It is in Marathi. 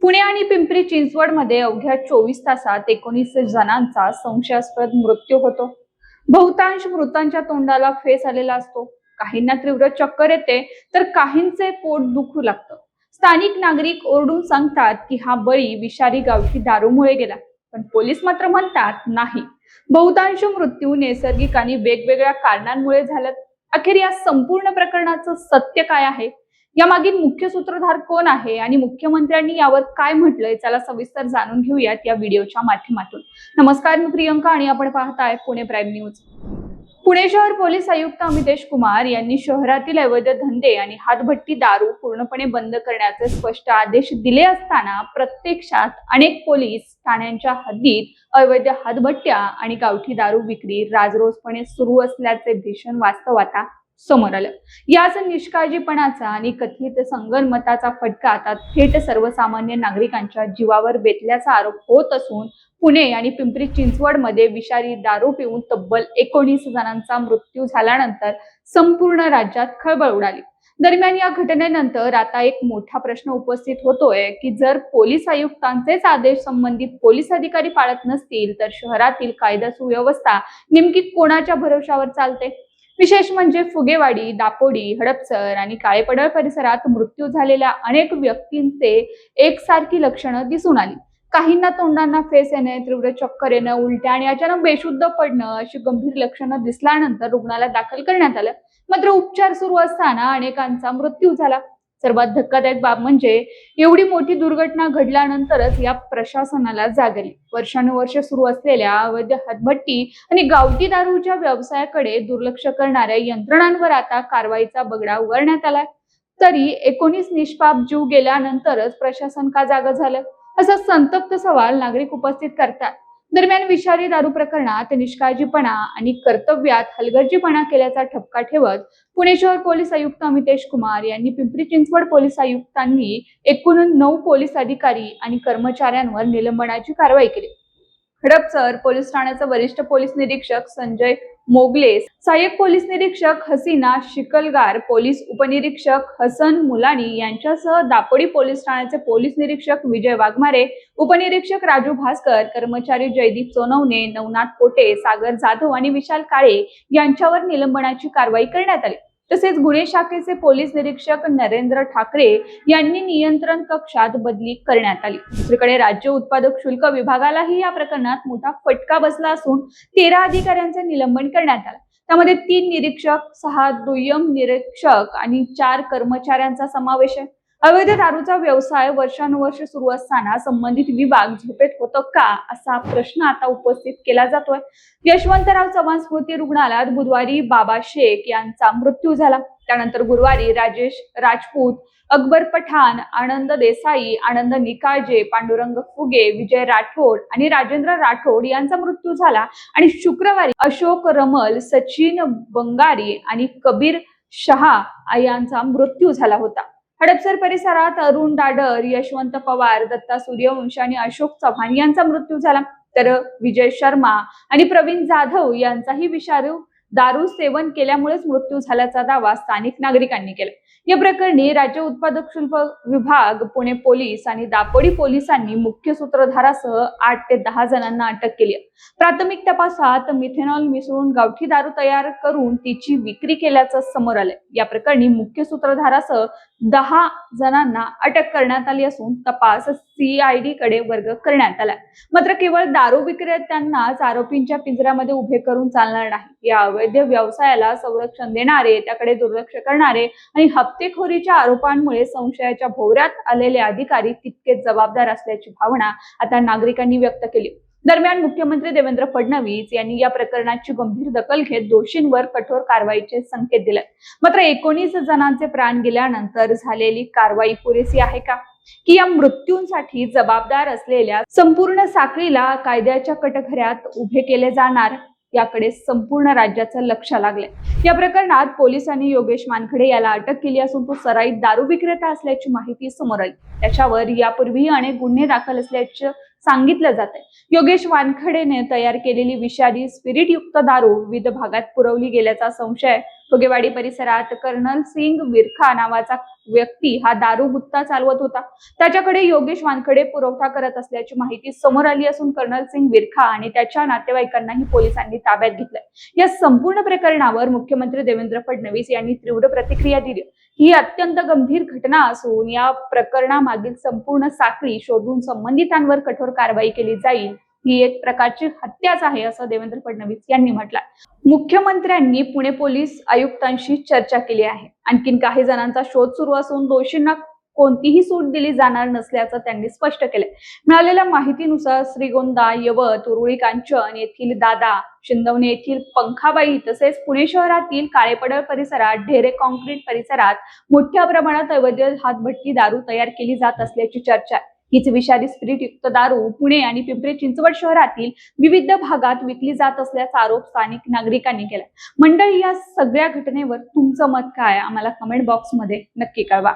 पुणे आणि पिंपरी चिंचवडमध्ये अवघ्या 24 तासात 19 जणांचा संशयास्पद मृत्यू होतो. बहुतांश मृतांच्या तोंडाला फेस आलेला असतो. काहींना तीव्र चक्कर येते तर काहींचे पोट दुखू लागतं. स्थानिक नागरिक ओरडून सांगतात की हा बळी विषारी गावठी दारूमुळे गेला, पण पोलीस मात्र म्हणतात नाही, बहुतांश मृत्यू नैसर्गिक आणि वेगवेगळ्या कारणांमुळे झाल्यात. अखेर या संपूर्ण प्रकरणाचं सत्य काय आहे, यामागील मुख्य सूत्रधार कोण आहे आणि मुख्यमंत्र्यांनी यावर काय म्हटलंय, चला सविस्तर जाणून घेऊयात या व्हिडिओच्या माध्यमातून. नमस्कार, मी प्रियंका आणि आपण पाहताय पुणे प्राईम न्यूज. पुणे शहर पोलीस आयुक्त अमितेश कुमार यांनी शहरातील अवैध धंदे आणि हातभट्टी दारू पूर्णपणे बंद करण्याचे स्पष्ट आदेश दिले असताना प्रत्यक्षात अनेक पोलीस ठाण्यांच्या हद्दीत अवैध हातभट्ट्या आणि गावठी दारू विक्री राजरोसपणे सुरू असल्याचे भीषण वास्तव आता समोर आलं. याच निष्काळजीपणाचा आणि कथित संगनमताचा फटका आता थेट सर्वसामान्य नागरिकांच्या जीवावर बेतल्याचा आरोप होत असून पुणे आणि पिंपरी चिंचवडमध्ये विषारी दारू पिऊन तब्बल 19 जणांचा मृत्यू झाल्यानंतर संपूर्ण राज्यात खळबळ उडाली. दरम्यान या घटनेनंतर आता एक मोठा प्रश्न उपस्थित होतोय की जर पोलीस आयुक्तांचेच आदेश संबंधित पोलीस अधिकारी पाळत नसतील तर शहरातील कायदा सुव्यवस्था नेमकी कोणाच्या भरोशावर चालते. विशेष म्हणजे फुगेवाडी, दापोडी, हडपसर आणि काळेपडळ परिसरात मृत्यू झालेल्या अनेक व्यक्तींचे एकसारखी लक्षणं दिसून आली. काहींना तोंडांना फेस येणे, तीव्र चक्कर येणं, उलट्या आणि अचानक बेशुद्ध पडणं अशी गंभीर लक्षणं दिसल्यानंतर रुग्णालयात दाखल करण्यात आलं. मात्र उपचार सुरू असताना अनेकांचा मृत्यू झाला. सर्वात धक्कादायक बाब म्हणजे एवढी मोठी दुर्घटना घडल्यानंतरच या प्रशासनाला जाग आली. वर्षानुवर्ष सुरू असलेल्या अवैध हातभट्टी आणि गावठी दारूच्या व्यवसायाकडे दुर्लक्ष करणाऱ्या यंत्रणांवर आता कारवाईचा बगडा उगारण्यात आलाय. तरी 19 निष्पाप जीव गेल्यानंतरच प्रशासन का जागं झालं, असा संतप्त सवाल नागरिक उपस्थित करतात. दरम्यान विषारी दारू प्रकरणात निष्काळजीपणा आणि कर्तव्यात हलगर्जीपणा केल्याचा ठपका ठेवत पुणे शहर पोलीस आयुक्त अमितेश कुमार यांनी पिंपरी चिंचवड पोलीस आयुक्तांनी एकूण 9 पोलीस अधिकारी आणि कर्मचाऱ्यांवर निलंबनाची कारवाई केली. हडपसर पोलीस ठाण्याचे वरिष्ठ पोलीस निरीक्षक संजय मोगले, सहाय्यक पोलीस निरीक्षक हसीना शिकलगार, पोलीस उपनिरीक्षक हसन मुलानी यांच्यासह दापोडी पोलीस ठाण्याचे पोलीस निरीक्षक विजय वाघमारे, उपनिरीक्षक राजू भास्कर, कर्मचारी जयदीप सोनवणे, नवनाथ पोटे, सागर जाधव आणि विशाल काळे यांच्यावर निलंबनाची कारवाई करण्यात आली. तसेच गुन्हे शाखेचे पोलीस निरीक्षक नरेंद्र ठाकरे यांनी नियंत्रण कक्षात बदली करण्यात आली. दुसरीकडे राज्य उत्पादक शुल्क विभागालाही या प्रकरणात मोठा फटका बसला असून 13 अधिकाऱ्यांचे निलंबन करण्यात आले. त्यामध्ये 3 निरीक्षक, 6 दुय्यम निरीक्षक आणि 4 कर्मचाऱ्यांचा समावेश आहे. अवैध दारूचा व्यवसाय वर्षानुवर्ष सुरू असताना संबंधित विभाग झोपेत होतं का, असा प्रश्न आता उपस्थित केला जातोय. यशवंतराव चव्हाण स्मृती रुग्णालयात बुधवारी बाबा शेख यांचा मृत्यू झाला. त्यानंतर गुरुवारी राजेश राजपूत, अकबर पठाण, आनंद देसाई, आनंद निकाळजे, पांडुरंग फुगे, विजय राठोड आणि राजेंद्र राठोड यांचा मृत्यू झाला. आणि शुक्रवारी अशोक रमल, सचिन बंगारी आणि कबीर शहा यांचा मृत्यू झाला होता. हडपसर परिसरात अरुण डाडर, यशवंत पवार, दत्ता सूर्यवंश आणि अशोक चव्हाण यांचा मृत्यू झाला. तर विजय शर्मा आणि प्रवीण जाधव यांचाही विषारी दारू सेवन केल्यामुळेच मृत्यू झाल्याचा दावा स्थानिक नागरिकांनी केला. या प्रकरणी राज्य उत्पादक शुल्क विभाग, पुणे पोलीस आणि दापोडी पोलिसांनी मुख्य सूत्रधारासह 8 ते 10 जणांना अटक केली. प्राथमिक तपासात मिथेनॉल मिसळून गावठी दारू तयार करून तिची विक्री केल्याचं समोर आलंय. या प्रकरणी मुख्य सूत्रधारासह 10 जणांना अटक करण्यात आली असून तपास CID कडे वर्ग करण्यात आला. मात्र केवळ दारू विक्रेत्यांनाच आरोपींच्या पिंजऱ्यामध्ये उभे करून चालणार नाही. या अवैध व्यवसायाला संरक्षण देणारे, त्याकडे दुर्लक्ष करणारे आणि हप्तेखोरीच्या आरोपांमुळे संशयाच्या भोवऱ्यात आलेले अधिकारी तितकेच जबाबदार असल्याची भावना आता नागरिकांनी व्यक्त केली. दरम्यान मुख्यमंत्री देवेंद्र फडणवीस यांनी या प्रकरणाची गंभीर दखल घेत दोषींवर कठोर कारवाईचे संकेत दिले. मात्र 19 जणांचे प्राण गेल्यानंतर झालेली कारवाई पुरेशी आहे का, की या मृत्यूंसाठी जबाबदार असलेल्या संपूर्ण साखळीला कायद्याच्या कटघऱ्यात उभे केले जाणार, याकडे संपूर्ण राज्याचं लक्ष लागलंय. या प्रकरणात पोलिसांनी योगेश वानखडे याला अटक केली असून तो सराईत दारू विक्रेता असल्याची माहिती समोर आली. त्याच्यावर यापूर्वी अनेक गुन्हे दाखल असल्याचे सांगितलं जात आहे. योगेश वानखडेने तयार केलेली विषारी स्पिरिट युक्त दारू विविध भागात पुरवली गेल्याचा संशय फुगेवाडी परिसरात कर्नल सिंग विरखा नावाचा व्यक्ती हा दारू गुत्ता चालवत होता. त्याच्याकडे योगेश वानखडे पुरवठा करत असल्याची माहिती समोर आली असून कर्नल सिंग विरखा आणि त्याच्या नातेवाईकांनाही पोलिसांनी ताब्यात घेतलंय. या संपूर्ण प्रकरणावर मुख्यमंत्री देवेंद्र फडणवीस यांनी तीव्र प्रतिक्रिया दिली. ही अत्यंत गंभीर घटना असून या प्रकरणामागील संपूर्ण साखळी शोधून संबंधितांवर कठोर कारवाई केली जाईल. ही एक प्रकारची हत्याच आहे असं देवेंद्र फडणवीस यांनी म्हटलं. मुख्यमंत्र्यांनी पुणे पोलीस आयुक्तांशी चर्चा केली आहे. आणखीन काही जणांचा शोध सुरू असून दोषींना कोणतीही सूट दिली जाणार नसल्याचं त्यांनी स्पष्ट केले. मिळालेल्या माहितीनुसार श्रीगोंदा, यवत, उरुळी कांचन येथील दादा, शिंदवणे येथील पंखाबाई तसेच पुणे शहरातील काळेपडळ परिसरात, ढेरे कॉन्क्रीट परिसरात मोठ्या प्रमाणात अवैध हातभट्टी दारू तयार केली जात असल्याची चर्चा आहे. हीच विषारी स्पिरिट युक्त दारू पुणे आणि पिंपरी चिंचवड शहरातील विविध भागात विकली जात असल्याचा आरोप स्थानिक नागरिकांनी केला. मंडळी, या सगळ्या घटनेवर तुमचं मत काय? आम्हाला कमेंट बॉक्समध्ये नक्की कळवा.